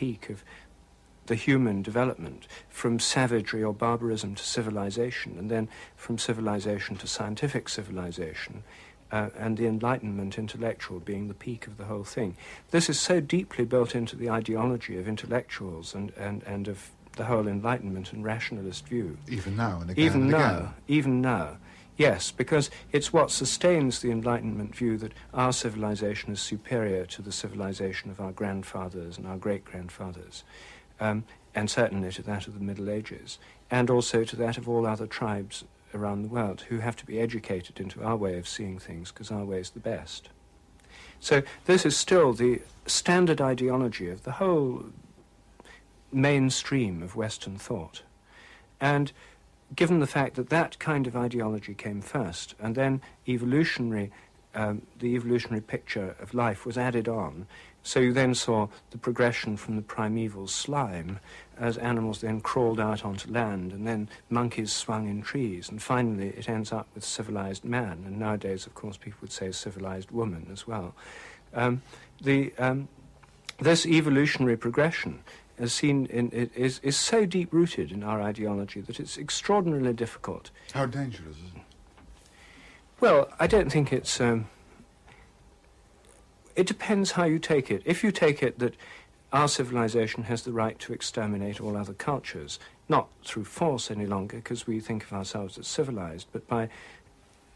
peak of the human development, from savagery or barbarism to civilization, and then from civilization to scientific civilization, and the Enlightenment intellectual being the peak of the whole thing. This is so deeply built into the ideology of intellectuals and of the whole Enlightenment and rationalist view. Even now and again. Even now. Yes, because it's what sustains the Enlightenment view that our civilization is superior to the civilization of our grandfathers and our great-grandfathers, and certainly to that of the Middle Ages, and also to that of all other tribes around the world who have to be educated into our way of seeing things because our way is the best. So this is still the standard ideology of the whole mainstream of Western thought. And given the fact that that kind of ideology came first, and then the evolutionary picture of life was added on, so you then saw the progression from the primeval slime as animals then crawled out onto land, and then monkeys swung in trees, and finally it ends up with civilized man, and nowadays, of course, people would say civilized woman as well. This evolutionary progression is so deep-rooted in our ideology that it's extraordinarily difficult. How dangerous is it? Well, I don't think it's... it depends how you take it. If you take it that our civilization has the right to exterminate all other cultures, not through force any longer, because we think of ourselves as civilized, but by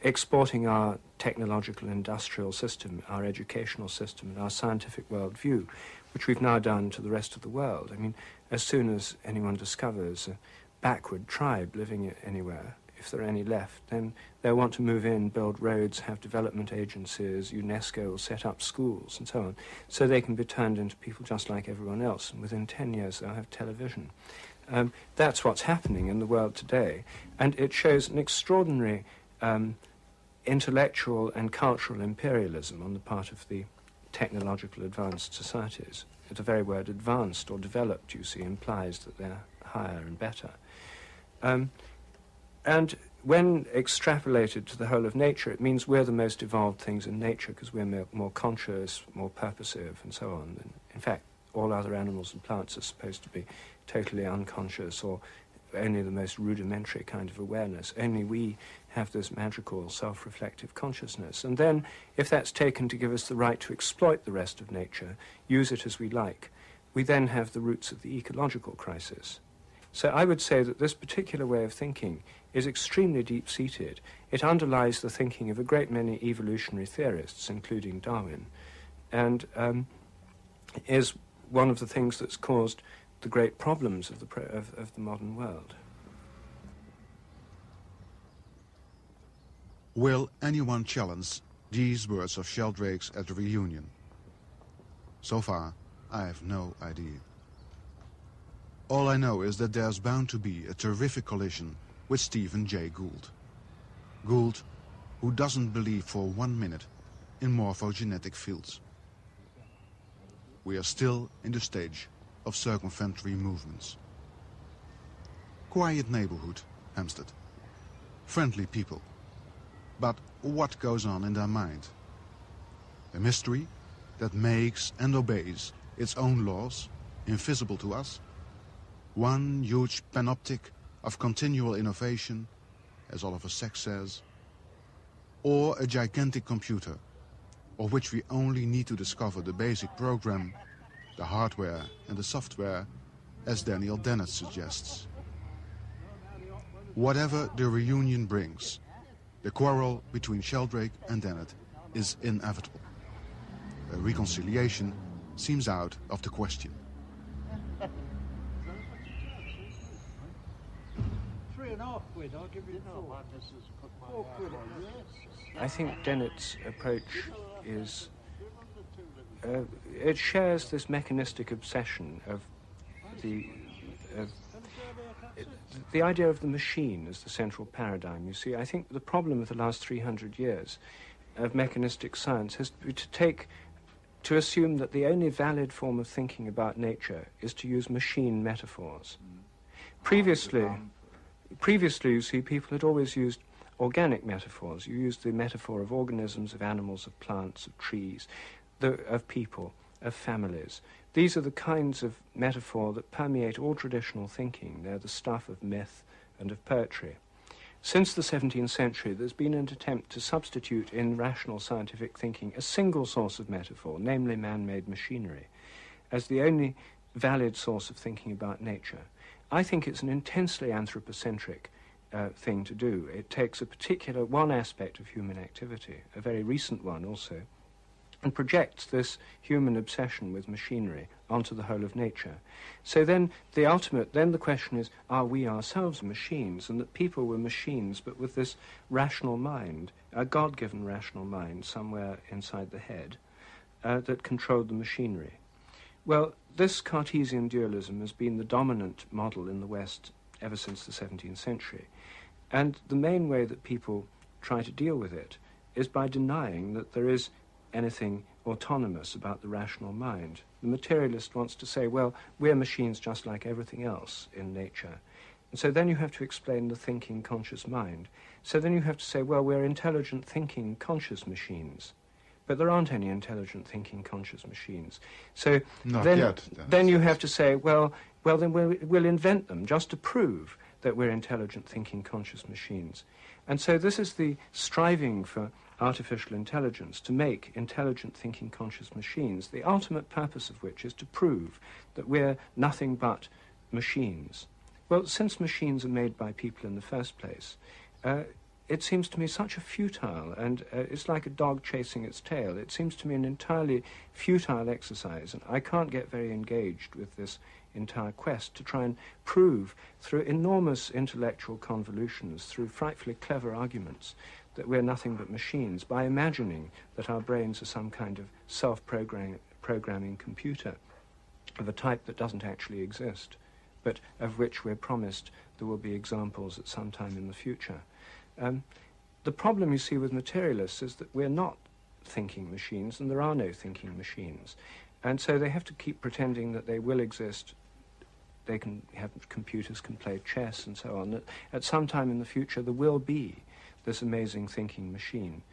exporting our technological industrial system, our educational system, and our scientific worldview, which we've now done to the rest of the world. I mean, as soon as anyone discovers a backward tribe living anywhere, if there are any left, then they'll want to move in, build roads, have development agencies, UNESCO will set up schools and so on, so they can be turned into people just like everyone else, and within 10 years they'll have television. That's what's happening in the world today, and it shows an extraordinary intellectual and cultural imperialism on the part of the technological advanced societies. The very word advanced or developed, you see, implies that they're higher and better. And when extrapolated to the whole of nature, it means we're the most evolved things in nature because we're more conscious, more purposive, and so on. And in fact, all other animals and plants are supposed to be totally unconscious or only the most rudimentary kind of awareness. Only we have this magical self-reflective consciousness. And then, if that's taken to give us the right to exploit the rest of nature, use it as we like, we then have the roots of the ecological crisis. So I would say that this particular way of thinking is extremely deep-seated. It underlies the thinking of a great many evolutionary theorists, including Darwin, and is one of the things that's caused the great problems of the modern world. Will anyone challenge these words of Sheldrake's at the reunion? So far, I have no idea. All I know is that there's bound to be a terrific collision with Stephen Jay Gould. Gould, who doesn't believe for 1 minute in morphogenetic fields. We are still in the stage of circumventory movements. Quiet neighborhood, Hampstead. Friendly people. But what goes on in their mind? A mystery that makes and obeys its own laws, invisible to us? One huge panoptic of continual innovation, as Oliver Sacks says? Or a gigantic computer, of which we only need to discover the basic program, the hardware and the software, as Daniel Dennett suggests. Whatever the reunion brings, the quarrel between Sheldrake and Dennett is inevitable. A reconciliation seems out of the question. £3.5 I'll give you £4. I think Dennett's approach is... it shares this mechanistic obsession of the idea of the machine as the central paradigm. You see, I think the problem of the last 300 years of mechanistic science has to assume that the only valid form of thinking about nature is to use machine metaphors. Previously, you see, people had always used organic metaphors. You used the metaphor of organisms, of animals, of plants, of trees, of people, of families. These are the kinds of metaphor that permeate all traditional thinking. They're the stuff of myth and of poetry. Since the 17th century, there's been an attempt to substitute in rational scientific thinking a single source of metaphor, namely man-made machinery, as the only valid source of thinking about nature. I think it's an intensely anthropocentric thing to do. It takes a particular one aspect of human activity, a very recent one also, and projects this human obsession with machinery onto the whole of nature. So then the question is, are we ourselves machines, and that people were machines but with this rational mind, a God-given rational mind somewhere inside the head that controlled the machinery? Well, this Cartesian dualism has been the dominant model in the West ever since the 17th century. And the main way that people try to deal with it is by denying that there is anything autonomous about the rational mind. The materialist wants to say, well, we're machines just like everything else in nature. And so then you have to explain the thinking, conscious mind. So then you have to say, well, we're intelligent, thinking, conscious machines. But there aren't any intelligent, thinking, conscious machines. So then you have to say, well, then we'll invent them just to prove that we're intelligent, thinking, conscious machines. And so this is the striving for artificial intelligence, to make intelligent, thinking, conscious machines, the ultimate purpose of which is to prove that we're nothing but machines. Well, since machines are made by people in the first place, it seems to me such a futile, and it's like a dog chasing its tail. It seems to me an entirely futile exercise, and I can't get very engaged with this entire quest to try and prove through enormous intellectual convolutions, through frightfully clever arguments, that we're nothing but machines, by imagining that our brains are some kind of self-programming computer of a type that doesn't actually exist, but of which we're promised there will be examples at some time in the future. The problem, you see, with materialists is that we're not thinking machines, and there are no thinking machines. And so they have to keep pretending that they will exist. They can have computers, can play chess and so on. That at some time in the future there will be this amazing thinking machine.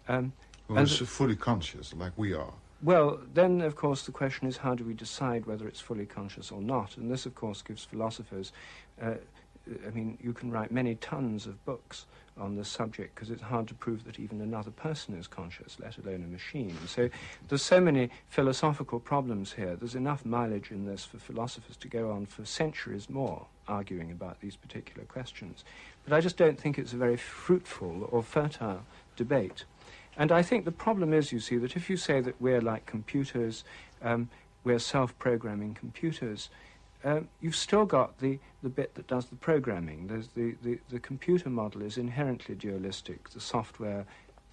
Well, it's fully conscious, like we are. Well, then, of course, the question is, how do we decide whether it's fully conscious or not? And this, of course, gives philosophers... I mean, you can write many tons of books on this subject because it's hard to prove that even another person is conscious, let alone a machine. So there's so many philosophical problems here. There's enough mileage in this for philosophers to go on for centuries more arguing about these particular questions. But I just don't think it's a very fruitful or fertile debate. And I think the problem is, you see, that if you say that we're like computers, we're self-programming computers, you've still got the bit that does the programming. There's the computer model is inherently dualistic. The software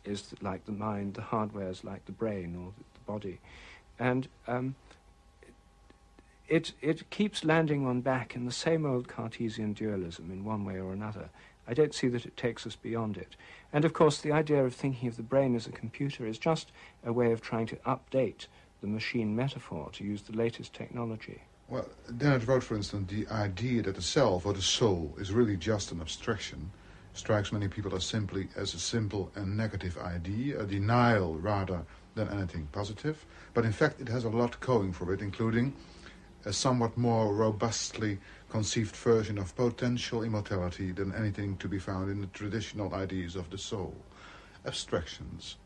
is like the mind, the hardware is like the brain or the body. And it keeps landing on back in the same old Cartesian dualism in one way or another. I don't see that it takes us beyond it. And of course the idea of thinking of the brain as a computer is just a way of trying to update the machine metaphor, to use the latest technology. Well, Dennett wrote, for instance, the idea that the self or the soul is really just an abstraction strikes many people as a simple and negative idea, a denial rather than anything positive. But in fact, it has a lot going for it, including a somewhat more robustly conceived version of potential immortality than anything to be found in the traditional ideas of the soul. Abstractions.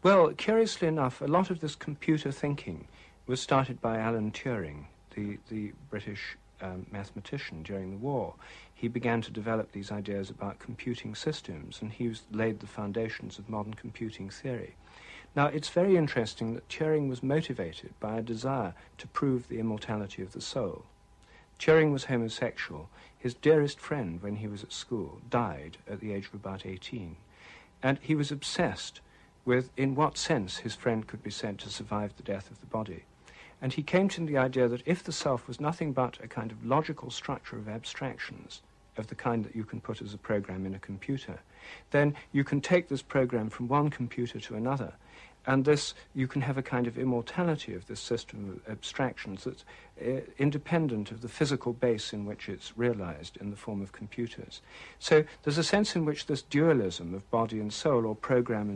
Well, curiously enough, a lot of this computer thinking was started by Alan Turing, the British mathematician during the war. He began to develop these ideas about computing systems, and he laid the foundations of modern computing theory. Now, it's very interesting that Turing was motivated by a desire to prove the immortality of the soul. Turing was homosexual. His dearest friend, when he was at school, died at the age of about 18. And he was obsessed with in what sense his friend could be said to survive the death of the body. And he came to the idea that if the self was nothing but a kind of logical structure of abstractions, of the kind that you can put as a program in a computer, then you can take this program from one computer to another, and this, you can have a kind of immortality of this system of abstractions that's independent of the physical base in which it's realized in the form of computers. So there's a sense in which this dualism of body and soul, or program and